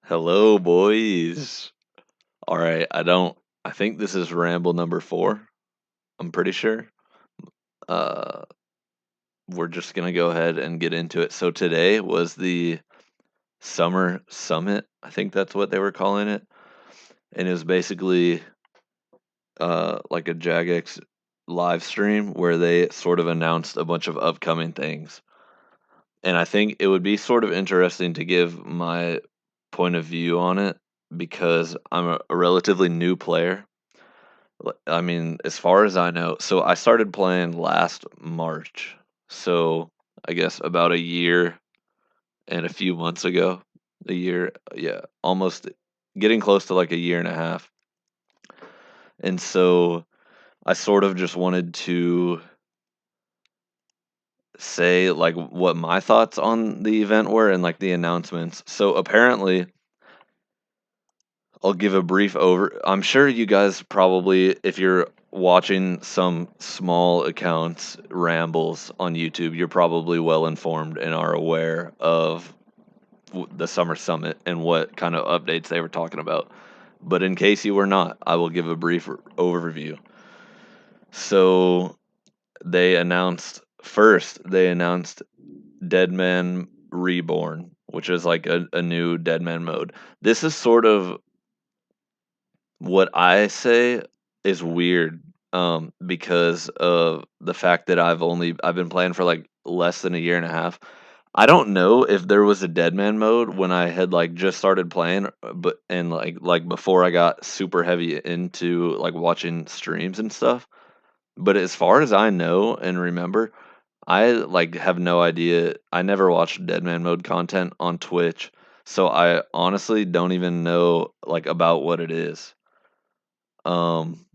Hello, boys. All right, I think this is ramble number 4. I'm pretty sure. Uh, we're just gonna go ahead and get into it. So today was the summer summit. I think that's what they were calling it, and it was basically like a Jagex live stream where they sort of announced a bunch of upcoming things. And I think it would be sort of interesting to give my point of view on it because I'm a relatively new player. I mean, as far as I know, so I started playing last March. So I guess about a year and a few months ago. A year, yeah, almost getting close to like a year and a half. And so I sort of just wanted to say like what my thoughts on the event were and like the announcements. So apparently I'll give a brief over. I'm sure you guys probably, if you're watching some small accounts, rambles on YouTube, you're probably well informed and are aware of the Summer Summit and what kind of updates they were talking about. But in case you were not, I will give a brief overview. So they announced Deadman Reborn, which is like a new Deadman mode. This is sort of what I say is weird, because of the fact that I've been playing for like less than a year and a half. I don't know if there was a Deadman mode when I had like just started playing, but and like before I got super heavy into like watching streams and stuff. But as far as I know and remember, I like have no idea. I never watched Deadman mode content on Twitch, so I honestly don't even know like about what it is. Um,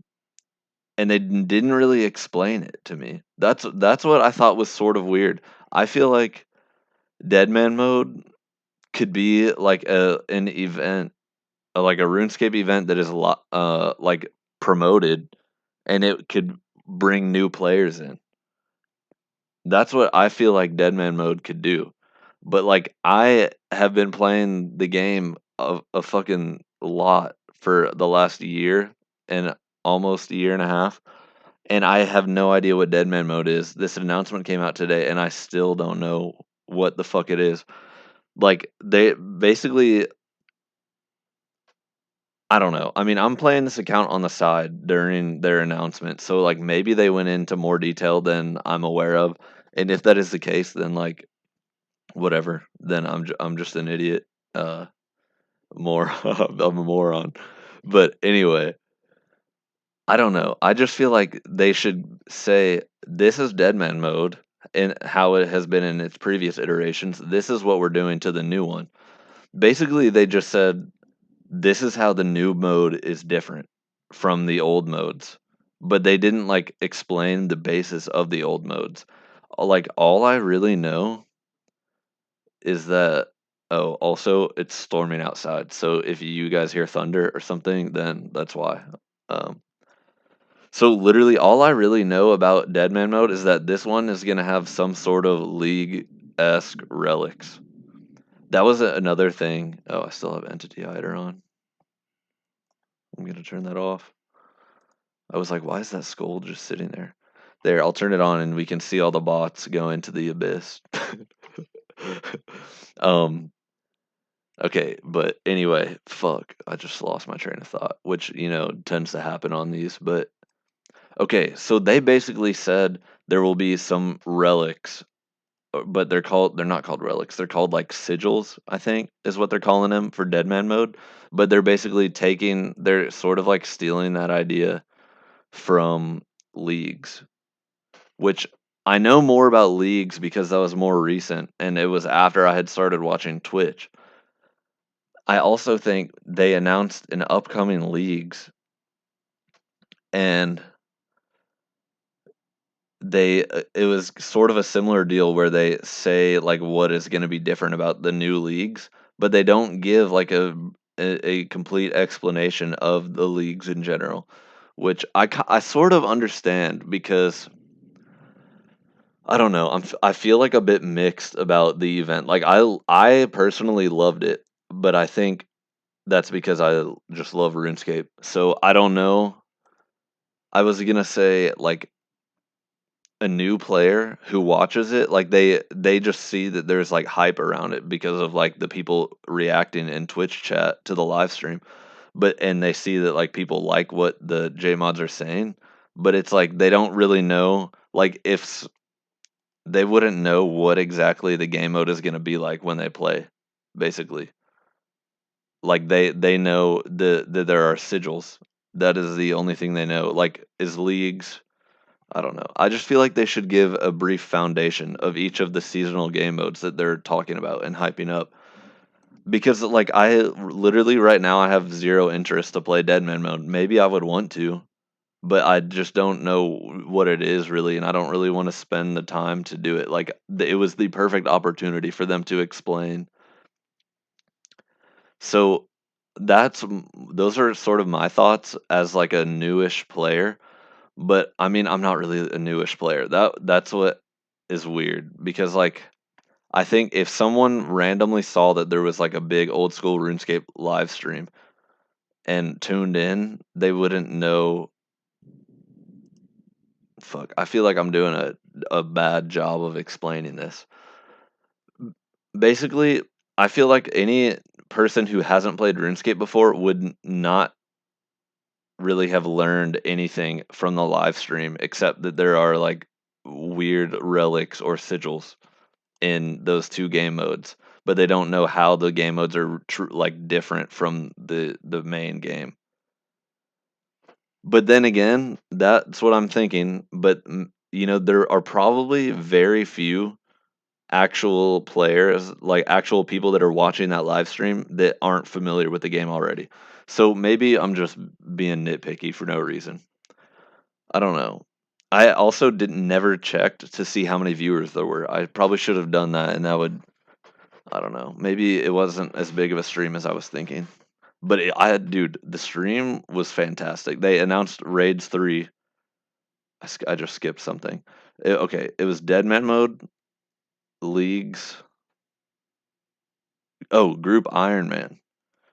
and they didn't really explain it to me. That's what I thought was sort of weird. I feel like Deadman mode could be like an event, like a RuneScape event that is a lot like promoted, and it could bring new players in. That's what I feel like Deadman mode could do. But like I have been playing the game a fucking lot for the last year and almost a year and a half. And I have no idea what Deadman mode is. This announcement came out today, and I still don't know what the fuck it is. Like they basically, I don't know. I mean, I'm playing this account on the side during their announcement, so like maybe they went into more detail than I'm aware of. And if that is the case, then like whatever. Then I'm just an idiot. More I'm a moron. But anyway, I don't know. I just feel like they should say this is Deadman mode and how it has been in its previous iterations. This is what we're doing to the new one. Basically, they just said this is how the new mode is different from the old modes. But they didn't like explain the basis of the old modes. Like all I really know is that oh, also it's storming outside. So if you guys hear thunder or something, then that's why. Um So literally all I really know about Deadman mode is that this one is gonna have some sort of league-esque relics. That was another thing. Oh, I still have Entity Hider on. I'm gonna turn that off. I was like, why is that skull just sitting there? There, I'll turn it on and we can see all the bots go into the abyss. um, okay, but anyway, fuck, I just lost my train of thought, which, tends to happen on these, but okay, so they basically said there will be some relics, but they're not called relics. They're called like sigils, I think, is what they're calling them for Deadman mode. But they're sort of like stealing that idea from leagues, which I know more about leagues because that was more recent and it was after I had started watching Twitch. I also think they announced an upcoming leagues and it was sort of a similar deal where they say like what is going to be different about the new leagues, but they don't give like a complete explanation of the leagues in general, which I sort of understand because I don't know. I feel like a bit mixed about the event. Like I personally loved it, but I think that's because I just love RuneScape. So I don't know. I was gonna say like a new player who watches it, like they just see that there's like hype around it because of like the people reacting in Twitch chat to the live stream. But and they see that like people like what the J mods are saying, but it's like they don't really know like they wouldn't know what exactly the game mode is going to be like when they play, basically. Like they know that there are sigils. That is the only thing they know. Like is leagues. I don't know. I just feel like they should give a brief foundation of each of the seasonal game modes that they're talking about and hyping up. Because like I literally right now I have zero interest to play Deadman mode. Maybe I would want to, but I just don't know what it is really, and I don't really want to spend the time to do it. Like it was the perfect opportunity for them to explain. So those are sort of my thoughts as like a newish player. But I mean, I'm not really a newish player. That's what is weird because like I think if someone randomly saw that there was like a big old school RuneScape live stream and tuned in, they wouldn't know. Fuck, I feel like I'm doing a bad job of explaining this. Basically, I feel like any person who hasn't played RuneScape before would not really have learned anything from the live stream except that there are like weird relics or sigils in those two game modes, but they don't know how the game modes are like different from the main game. But then again, that's what I'm thinking. But you know, there are probably very few actual players, like actual people that are watching that live stream that aren't familiar with the game already. So maybe I'm just being nitpicky for no reason. I don't know. I also didn't never checked to see how many viewers there were. I probably should have done that, and that would, I don't know. Maybe it wasn't as big of a stream as I was thinking. But dude, the stream was fantastic. They announced Raids 3. I just skipped something. Okay, it was Deadman mode, leagues. Oh, Group Iron Man,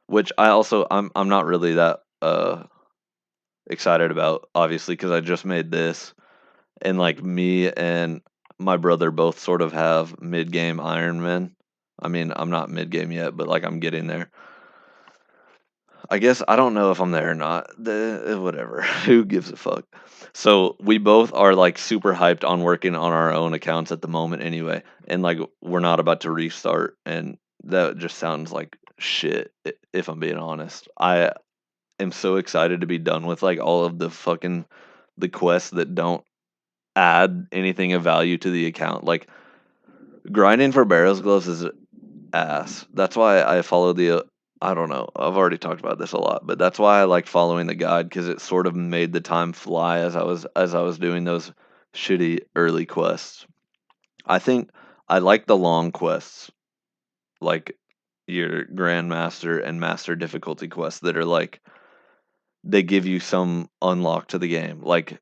which I'm not really that excited about, obviously, because I just made this, and like me and my brother both sort of have mid game Iron Man. I mean, I'm not mid game yet, but like I'm getting there. I guess I don't know if I'm there or not. Whatever. Who gives a fuck? So we both are like super hyped on working on our own accounts at the moment anyway. And like we're not about to restart and that just sounds like shit if I'm being honest. I am so excited to be done with like all of the quests that don't add anything of value to the account. Like grinding for Barrels Gloves is ass. That's why I follow I don't know. I've already talked about this a lot, but that's why I liked following the guide because it sort of made the time fly as I was doing those shitty early quests. I think I like the long quests, like your Grandmaster and Master difficulty quests that are like they give you some unlock to the game, like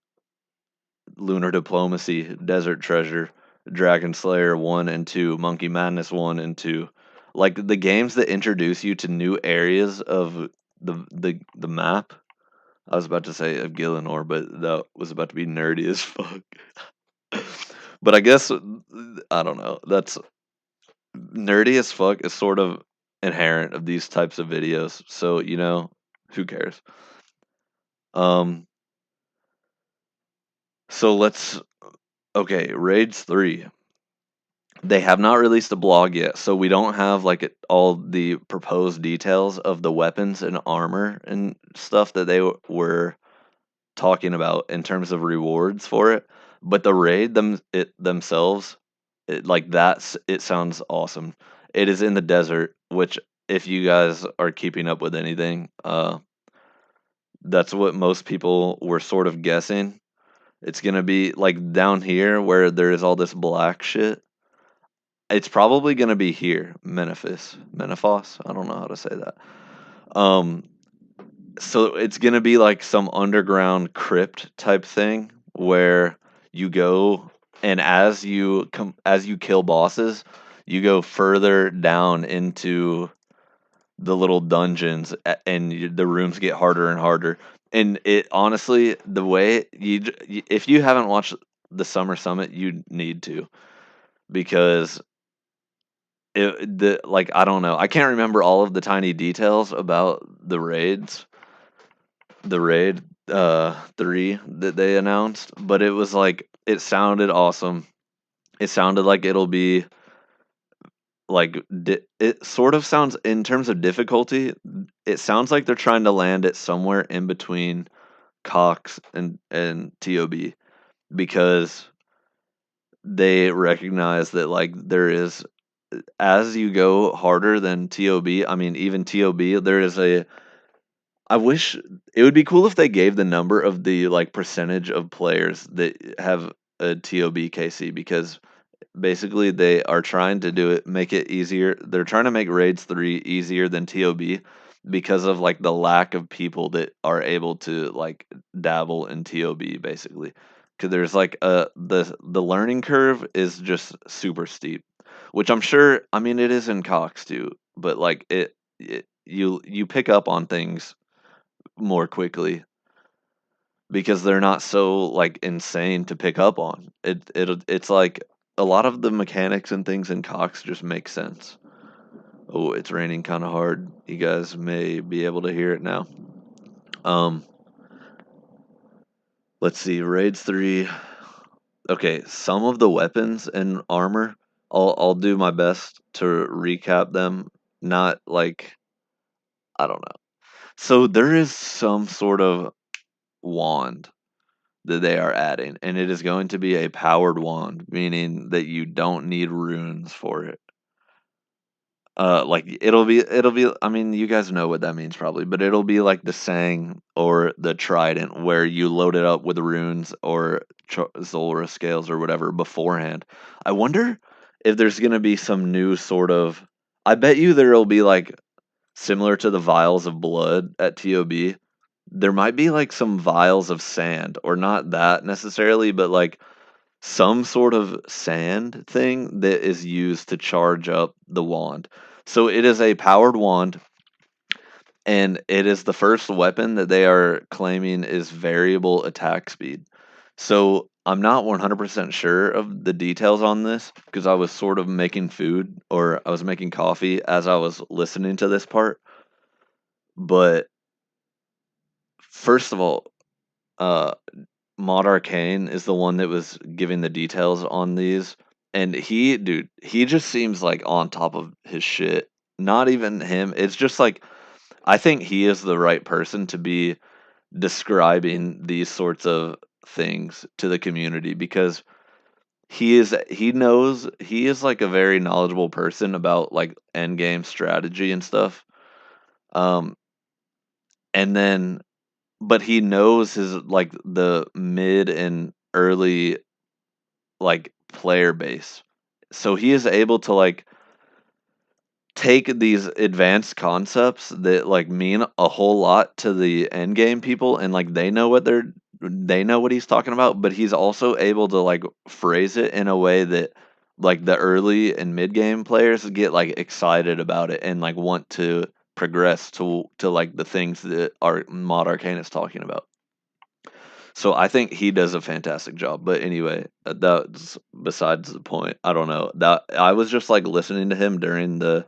Lunar Diplomacy, Desert Treasure, Dragon Slayer 1 and 2, Monkey Madness 1 and 2. Like the games that introduce you to new areas of the map. I was about to say of Gillinor, but that was about to be nerdy as fuck. But I guess I don't know. That's nerdy as fuck is sort of inherent of these types of videos. So, you know, who cares? Um so let's okay, Raids 3. They have not released a blog yet, so we don't have like all the proposed details of the weapons and armor and stuff that they were talking about in terms of rewards for it. But the themselves, it sounds awesome. It is in the desert, which if you guys are keeping up with anything, that's what most people were sort of guessing. It's gonna be like down here where there is all this black shit. It's probably gonna be here, Menifos. I don't know how to say that. Um, so it's gonna be like some underground crypt type thing where you go and as you kill bosses, you go further down into the little dungeons, and the rooms get harder and harder. And it honestly, the way if you haven't watched the Summer Summit, you need to, because the like I don't know, I can't remember all of the tiny details about the raid 3 that they announced, but it was like it sounded awesome. It sounded like it'll be like it sort of sounds in terms of difficulty. It sounds like they're trying to land it somewhere in between Cox and TOB, because they recognize that like there is, as you go harder than TOB, I mean even TOB, there is a, I wish it would be cool if they gave the number of the like percentage of players that have a TOB KC, because basically they are trying to do it, make it easier. They're trying to make raids 3 easier than TOB because of like the lack of people that are able to like dabble in TOB basically. Cuz there's like the learning curve is just super steep, which I'm sure, I mean it is in Cox too, but like you pick up on things more quickly because they're not so like insane to pick up on. It's like a lot of the mechanics and things in Cox just make sense. Oh, it's raining kind of hard. You guys may be able to hear it now. Um, let's see, raids 3. Okay, some of the weapons and armor, I'll do my best to recap them. Not like, I don't know. So there is some sort of wand that they are adding, and it is going to be a powered wand, meaning that you don't need runes for it. Like it'll be. I mean, you guys know what that means probably, but it'll be like the Sang or the Trident, where you load it up with runes or Zolra scales or whatever beforehand. I wonder if there's gonna be some new sort of. I bet you there'll be like similar to the vials of blood at TOB. There might be like some vials of sand, or not that necessarily, but like some sort of sand thing that is used to charge up the wand. So it is a powered wand, and it is the first weapon that they are claiming is variable attack speed. So I'm not 100% sure of the details on this because I was sort of making food, or I was making coffee as I was listening to this part. But first of all, uh, Mod Arcane is the one that was giving the details on these, and dude, he just seems like on top of his shit. Not even him. It's just like I think he is the right person to be describing these sorts of things to the community, because he is like a very knowledgeable person about like end game strategy and stuff. Um and then but he knows his like the mid and early like player base. So he is able to like take these advanced concepts that like mean a whole lot to the end game people, and like they know what he's talking about, but he's also able to like phrase it in a way that like the early and mid game players get like excited about it and like want to progress to like the things that our Mod Arcane is talking about. So I think he does a fantastic job. But anyway, that's besides the point. I don't know. That I was just like listening to him during the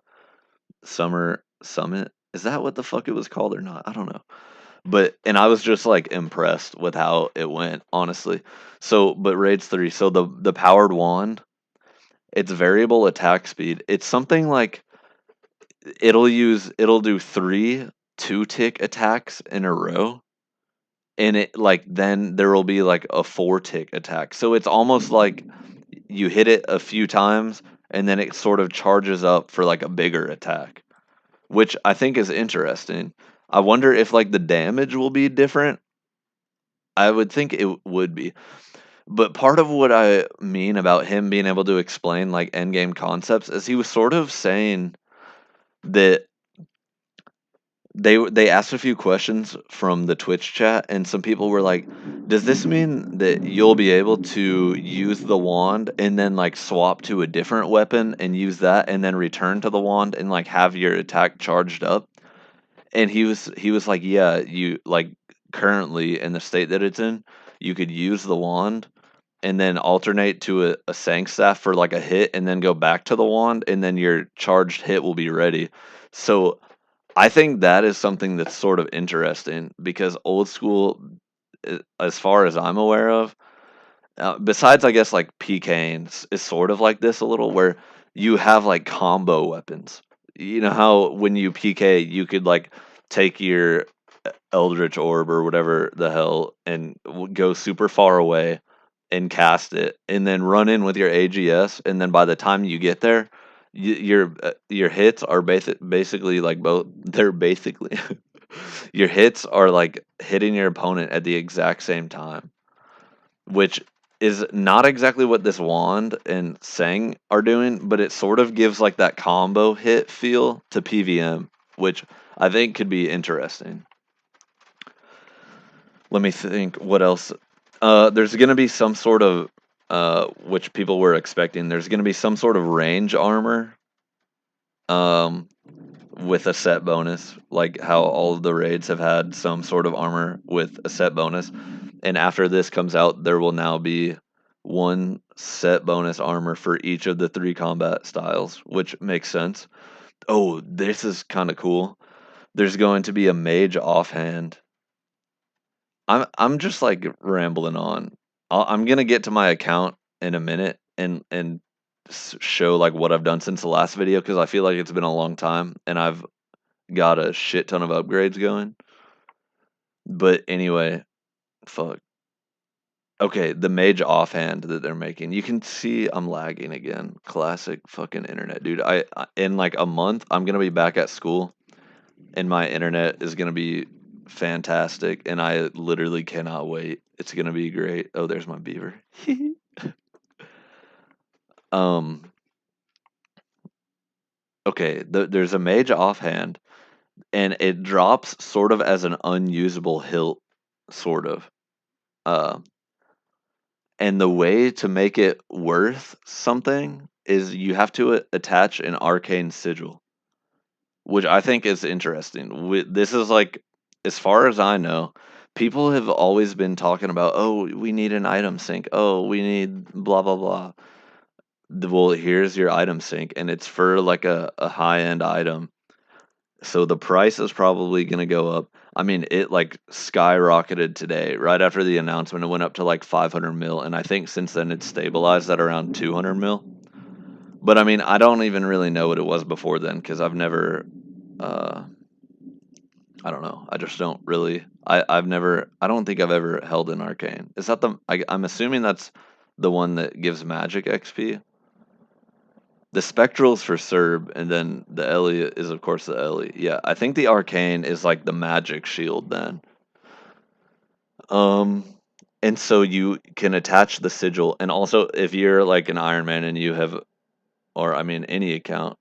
summer summit. Is that what the fuck it was called or not? I don't know. But and I was just like impressed with how it went, honestly. So, but raids 3, so the powered wand, it's variable attack speed. It's something like it'll do 3 2-tick attacks in a row, and it like then there will be like a 4-tick attack. So it's almost like you hit it a few times and then it sort of charges up for like a bigger attack, which I think is interesting. I wonder if like the damage will be different. I would think it would be. But part of what I mean about him being able to explain like end game concepts is he was sort of saying that they asked a few questions from the Twitch chat, and some people were like, "Does this mean that you'll be able to use the wand and then like swap to a different weapon and use that and then return to the wand and like have your attack charged up?" And he was like, "Yeah, you like currently in the state that it's in, you could use the wand and then alternate to a sank staff for like a hit and then go back to the wand and then your charged hit will be ready." So I think that is something that's sort of interesting because old school, as far as I'm aware of, besides I guess like PKs is sort of like this a little, where you have like combo weapons. You know how when you PK, you could like take your Eldritch Orb or whatever the hell and go super far away and cast it, and then run in with your AGS, and then by the time you get there, your hits are basically like both. They're basically your hits are like hitting your opponent at the exact same time, which is not exactly what this wand and Sang are doing, but it sort of gives like that combo hit feel to PVM, which I think could be interesting. Let me think what else. There's going to be some sort of, which people were expecting, there's going to be some sort of range armor um, with a set bonus, like how all of the raids have had some sort of armor with a set bonus. And after this comes out, there will now be one set bonus armor for each of the 3 combat styles, which makes sense. Oh, this is kind of cool. There's going to be a mage offhand. I'm just like rambling on. I'm gonna get to my account in a minute and show like what I've done since the last video because I feel like it's been a long time and I've got a shit ton of upgrades going. But anyway, fuck. Okay, the mage offhand that they're making. You can see I'm lagging again. Classic fucking internet, dude. I in like a month I'm gonna be back at school and my internet is gonna be fantastic, and I literally cannot wait. It's gonna be great. Oh, there's my beaver. um, okay, there's a mage offhand, and it drops sort of as an unusable hilt, sort of. Uh, and the way to make it worth something is you have to attach an arcane sigil, which I think is interesting. This is like, as far as I know, people have always been talking about, oh, we need an item sync. Oh, we need blah, blah, blah. Well, here's your item sync, and it's for like a high end item. So the price is probably going to go up. I mean, it like skyrocketed today. Right after the announcement, it went up to like 500 mil. And I think since then it's stabilized at around 200 mil. But I mean, I don't even really know what it was before then because I've never uh, I don't know. I just don't really. I've never. I don't think I've ever held an arcane. Is that the? I'm assuming that's the one that gives magic XP. The spectral's for Serb, and then the Ellie is of course the Ellie. Yeah, I think the arcane is like the magic shield then. Um, and so you can attach the sigil, and also if you're like an Iron Man and you have, or I mean any account,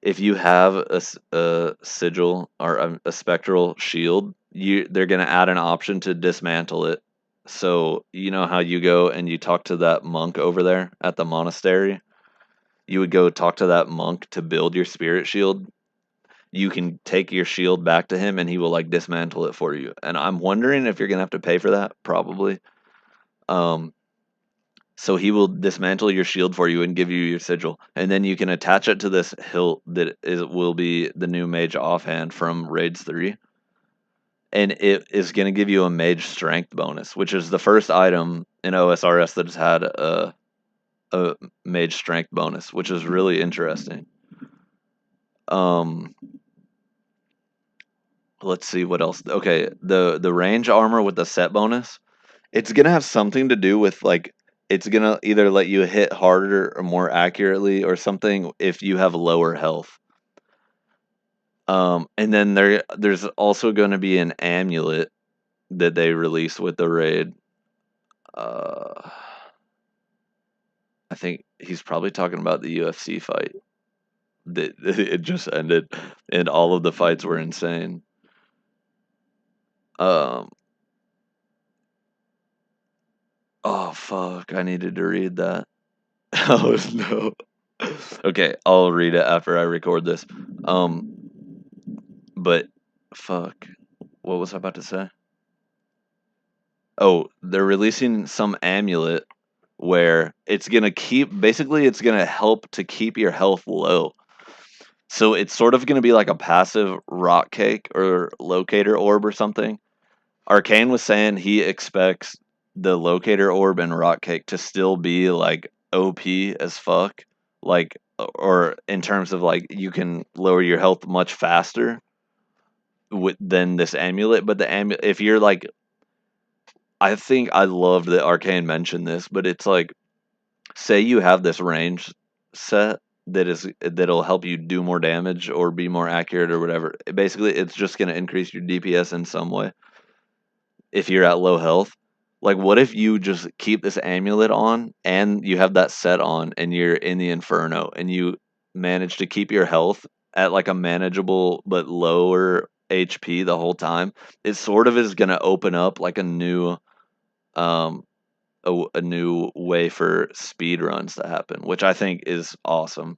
if you have a sigil or a spectral shield, they're gonna add an option to dismantle it. So you know how you go and you talk to that monk over there at the monastery? You would go talk to that monk to build your spirit shield. You can take your shield back to him and he will like dismantle it for you. And I'm wondering if you're gonna have to pay for that, probably. Um, So he will dismantle your shield for you and give you your sigil, and then you can attach it to this hilt that will be the new mage offhand from raids 3, and it is going to give you a mage strength bonus, which is the first item in OSRS that has had a mage strength bonus, which is really interesting. Um, let's see what else. Okay, the range armor with the set bonus. It's gonna have something to do with like it's gonna either let you hit harder or more accurately or something if you have lower health. And then there's also gonna be an amulet that they release with the raid. Uh, I think he's probably talking about the UFC fight. it just ended, and all of the fights were insane. Um, oh fuck, I needed to read that. Oh no. Okay, I'll read it after I record this. Um, but fuck, what was I about to say? Oh, they're releasing some amulet where it's gonna basically it's gonna help to keep your health low. So it's sort of gonna be like a passive rock cake or locator orb or something. Arcane was saying he expects the locator orb and rock cake to still be like OP as fuck, like or in terms of like you can lower your health much faster than this amulet. But the amulet, if you're like, I think I loved that Arcane mentioned this, but it's like, say you have this range set that'll help you do more damage or be more accurate or whatever. Basically, it's just going to increase your DPS in some way if you're at low health. Like, what if you just keep this amulet on and you have that set on and you're in the Inferno and you manage to keep your health at like a manageable but lower HP the whole time? It sort of is going to open up like um, a new way for speed runs to happen, which I think is awesome.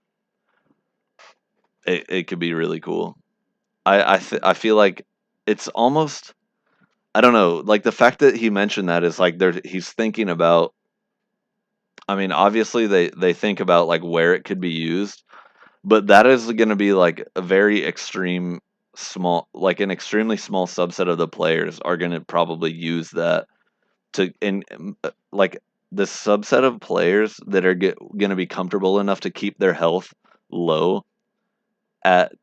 It could be really cool. I feel like it's almost, I don't know, like the fact that he mentioned that is like he's thinking about. I mean, obviously they think about like where it could be used, but that is going to be like a very extreme small, like an extremely small subset of the players are going to probably use that to like the subset of players that are going to be comfortable enough to keep their health low at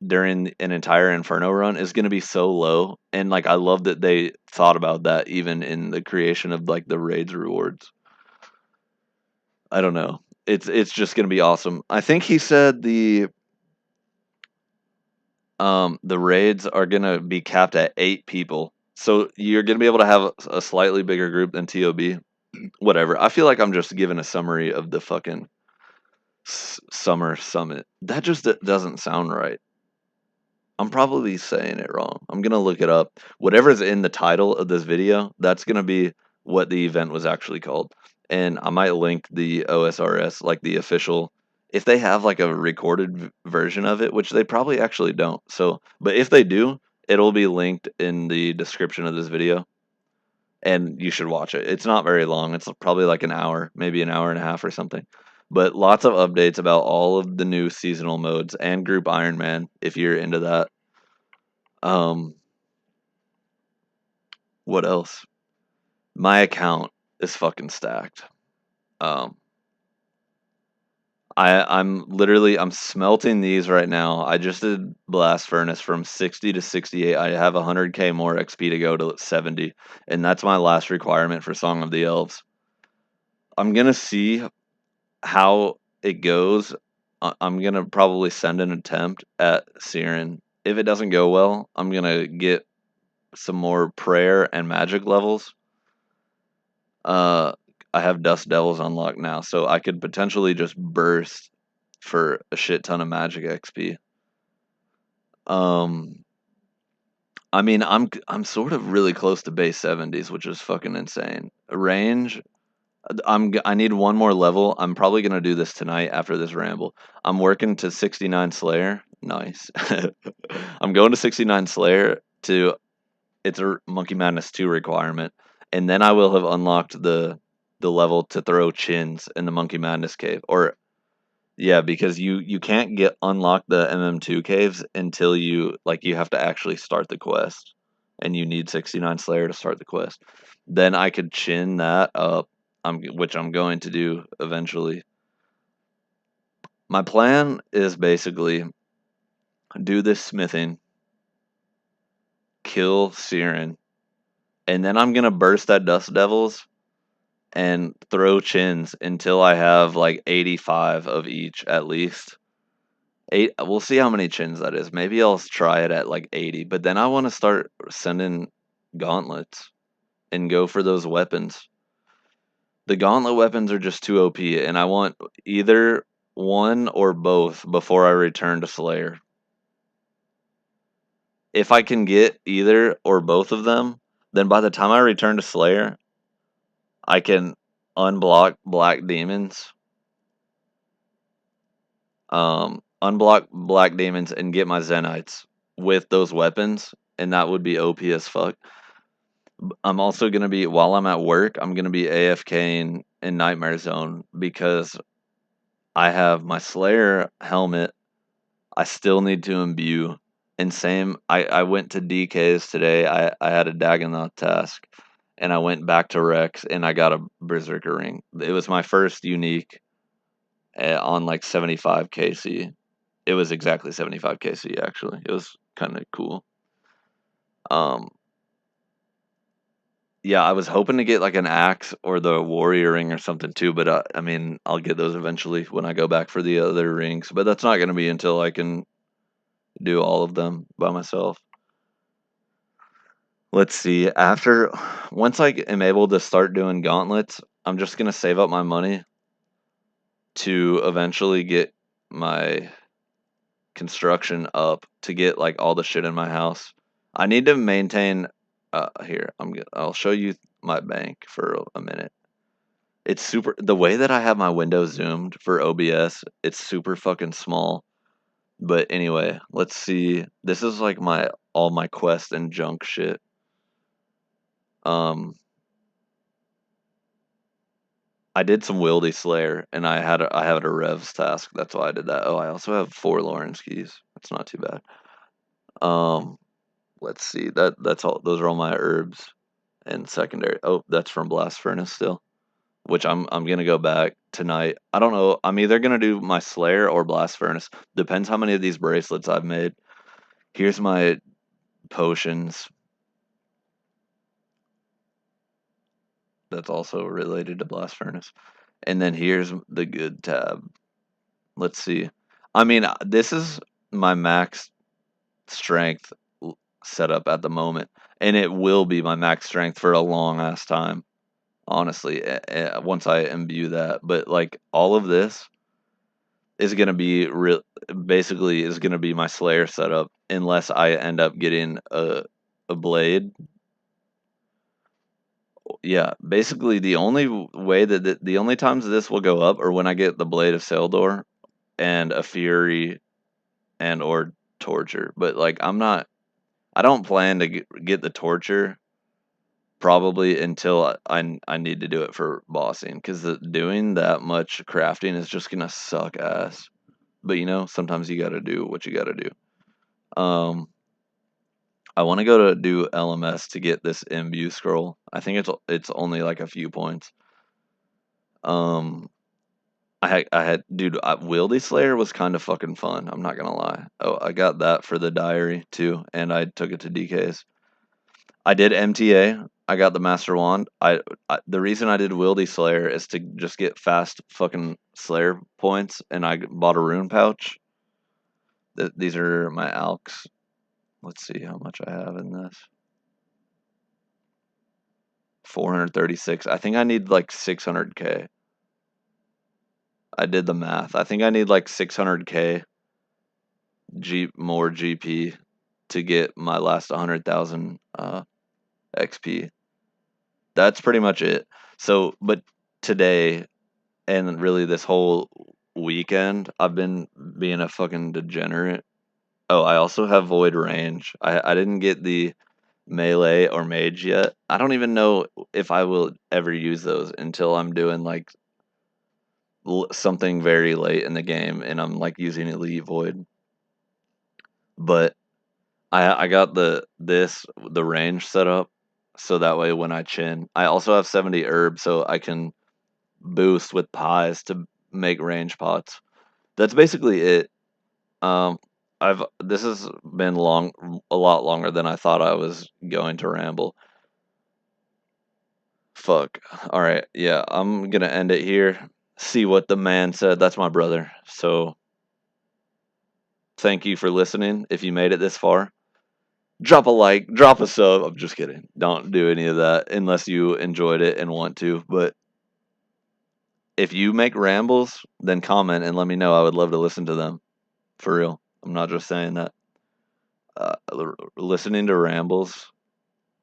during an entire Inferno run is going to be so low. And like I love that they thought about that even in the creation of like the raids rewards. I don't know. It's just going to be awesome. I think he said the raids are going to be capped at 8 people. So you're going to be able to have a slightly bigger group than TOB. Whatever. I feel like I'm just giving a summary of the fucking summer summit. That just doesn't sound right. I'm probably saying it wrong. I'm gonna look it up. Whatever's in the title of this video, that's gonna be what the event was actually called. And I might link the OSRS, like the official, if they have like a recorded version of it, which they probably actually don't. So, but if they do, it'll be linked in the description of this video, and you should watch it. It's not very long. It's probably like an hour, maybe an hour and a half or something. But lots of updates about all of the new seasonal modes and Group Iron Man if you're into that. Um, what else? My account is fucking stacked. Um, I'm smelting these right now. I just did Blast Furnace from 60 to 68. I have 100k more XP to go to 70, and that's my last requirement for Song of the Elves. I'm gonna see how it goes. I'm gonna probably send an attempt at Siren. If it doesn't go well, I'm gonna get some more prayer and magic levels. Uh, I have Dust Devils unlocked now, so I could potentially just burst for a shit ton of magic XP. Um, I mean, I'm sort of really close to base 70s, which is fucking insane. Range, I need one more level. I'm probably gonna do this tonight after this ramble. I'm working to 69 Slayer. Nice. I'm going to 69 Slayer to it's a Monkey Madness 2 requirement, and then I will have unlocked the level to throw chins in the Monkey Madness cave. Or yeah, because you can't get unlock the MM2 caves until you have to actually start the quest, and you need 69 Slayer to start the quest. Then I could chin that up, which I'm going to do eventually. My plan is basically do this smithing, kill Siren, and then I'm gonna burst that Dust Devils and throw chins until I have like 85 of each at least. Eight. We'll see how many chins that is. Maybe I'll try it at like 80, but then I want to start sending gauntlets and go for those weapons. The gauntlet weapons are just too OP, and I want either one or both before I return to Slayer. If I can get either or both of them, then by the time I return to Slayer, I can unblock Black Demons, unblock Black Demons, and get my Zenites with those weapons, and that would be OP as fuck. I'm also gonna be while I'm at work, I'm gonna be AFKing in Nightmare Zone because I have my Slayer helmet. I still need to imbue. And same, I went to DK's today. I had a Dagonoth task, and I went back to Rex, and I got a Berserker ring. It was my first unique on like 75 KC. It was exactly 75 KC actually. It was kind of cool. Um, yeah, I was hoping to get like an axe or the warrior ring or something too, but I mean, I'll get those eventually when I go back for the other rings. But that's not going to be until I can do all of them by myself. Let's see. After once I am able to start doing gauntlets, I'm just gonna save up my money to eventually get my construction up to get like all the shit in my house. I need to maintain. Here I'll show you my bank for a minute. It's super. The way that I have my window zoomed for OBS, it's super fucking small. But anyway, let's see. This is like my all my quest and junk shit. Um, I did some Wildy Slayer, and I had a Revs task. That's why I did that. Oh, I also have 4 Lawrence keys. That's not too bad. Um, let's see. That's all. Those are all my herbs and secondary. Oh, that's from Blast Furnace still, which I'm gonna go back tonight. I don't know. I'm either gonna do my Slayer or Blast Furnace. Depends how many of these bracelets I've made. Here's my potions. That's also related to Blast Furnace. And then here's the good tab. Let's see. I mean, this is my max strength setup at the moment, and it will be my max strength for a long ass time. Honestly, once I imbue that, but like all of this is gonna be real. Basically, is gonna be my Slayer setup unless I end up getting a blade. Yeah, basically the only way that the only times this will go up are when I get the blade of Seldor and a Fury and or torture. But like I don't plan to get the torture probably until I need to do it for bossing because doing that much crafting is just gonna suck ass. But you know, sometimes you gotta do what you gotta do. Um, I want to go to do LMS to get this imbue scroll. I think it's only like a few points. Um, dude, Wildy Slayer was kind of fucking fun. I'm not gonna lie. Oh, I got that for the diary too, and I took it to DK's. I did MTA. I got the Master Wand. The reason I did Wildy Slayer is to just get fast fucking Slayer points, and I bought a rune pouch. These are my alks. Let's see how much I have in this. 436. I think I need like 600k. I did the math. I think I need like 600k more GP to get my last 100,000 XP. That's pretty much it. So, but today and really this whole weekend, I've been being a fucking degenerate. Oh, I also have Void Range. I didn't get the melee or mage yet. I don't even know if I will ever use those until I'm doing like something very late in the game and I'm like using Elite Void. But I got the range set up so that way when I chin, I also have 70 herbs so I can boost with pies to make range pots. That's basically it. Um, I've this has been a lot longer than I thought I was going to ramble. Fuck. All right, yeah, I'm gonna end it here. See what the man said. That's my brother. So thank you for listening. If you made it this far, drop a like, drop a sub. I'm just kidding. Don't do any of that unless you enjoyed it and want to. But if you make rambles, then comment and let me know. I would love to listen to them. For real. I'm not just saying that. Listening to rambles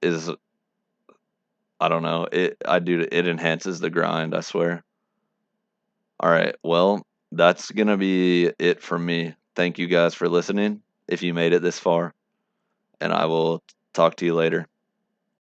is, I don't know. It enhances the grind, I swear. All right. Well, that's going to be it from me. Thank you guys for listening if you made it this far, and I will talk to you later.